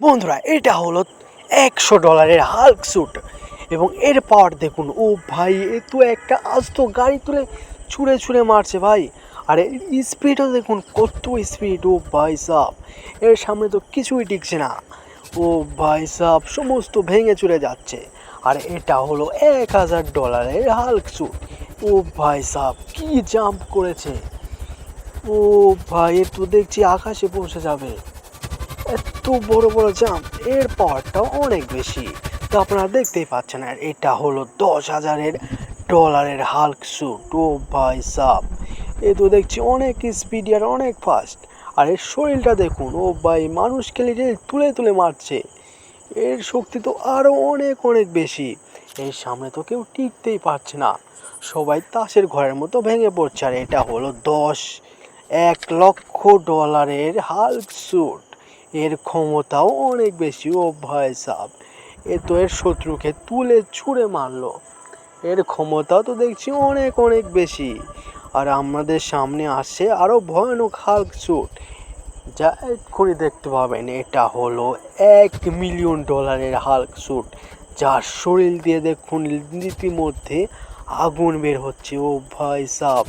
বন্ধুরা এটা হলো $100 হাল্ক স্যুট এবং এর পাওয়ার দেখুন। ও ভাই এ তো একটা আস্ত গাড়ি তুলে ছুঁড়ে ছুঁড়ে মারছে ভাই। আর এর স্পিডও দেখুন কত স্পিড। ও ভাই সাব এর সামনে তো কিছুই টিকছে না। ও ভাই সাব সমস্ত ভেঙে চুরে যাচ্ছে। আর এটা হলো $1000 হাল্ক স্যুট। ও ভাই সাব কি জাম্প করেছে। ও ভাই এ তো দেখছি আকাশে পৌঁছে যাবে। এত বড় বড় জাম্প, এর পাওয়ারটাও অনেক বেশি। তো আপনারা দেখতেই পাচ্ছেন। আর এটা হলো $10,000 হাল্ক স্যুট। ও ভাই সাব এ তো দেখছি অনেক স্পিড আর অনেক ফাস্ট। আর এর শরীরটা দেখুন। ও ভাই মানুষকে তুলে তুলে মারছে। এর শক্তি তো আরও অনেক অনেক বেশি। এর সামনে তো কেউ টিকতেই পারছে না, সবাই তাসের ঘরের মতো ভেঙে পড়ছে। আর এটা হলো $1,00,000 হাল্ক স্যুট। এর ক্ষমতাও অনেক বেশি। ও ভাই সাব এ তো এর শত্রুকে তুলে ছুঁড়ে মারলো। এর ক্ষমতাও তো দেখছি অনেক অনেক বেশি। আর আমাদের সামনে আসছে আরও ভয়ানক হাল্ক স্যুট, যা এক্ষুনি দেখতে পাবেন। এটা হলো $1,000,000 হাল্ক স্যুট, যার শরীর দিয়ে দেখুন রীতিমধ্যে আগুন বের হচ্ছে। ও ভাই সাব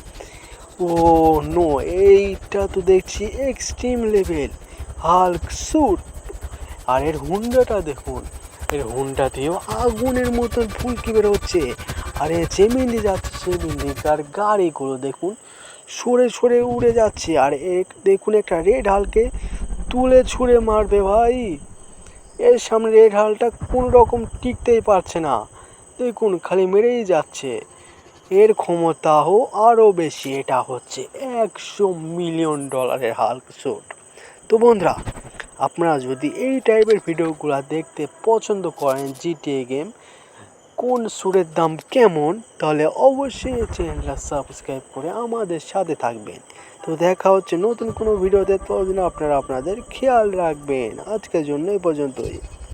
ও নো, এইটা তো দেখছি এক্সট্রিম লেভেল হাল্ক স্যুট। আর এর হুন্ডাটা দেখুন, এর হুন্ডা দিয়েও আগুনের মতন ফুলকি বের হচ্ছে। আর এ যেমিনি যাচ্ছে সেমিনি তার গাড়িগুলো দেখুন সরে সরে উড়ে যাচ্ছে। আর দেখুন একটা রেড হালকে তুলে ছুঁড়ে মারবে ভাই। এর সামনে রেড হালটা কোনো রকম টিকতেই পারছে না, দেখুন খালি মেরেই যাচ্ছে। এর ক্ষমতাও আরও বেশি। এটা হচ্ছে $100,000,000 হাল্ক স্যুট। তো বন্ধুরা, আপনারা যদি এই টাইপের ভিডিওগুলো দেখতে পছন্দ করেন, জিটিএ গেম কোন স্যুটের দাম কেমন, তাহলে অবশ্যই এই চ্যানেলটা সাবস্ক্রাইব করে আমাদের সাথে থাকবেন। তো দেখা হচ্ছে নতুন কোনো ভিডিওতে। ততদিন আপনারা আপনাদের খেয়াল রাখবেন। আজকের জন্য এই পর্যন্তই।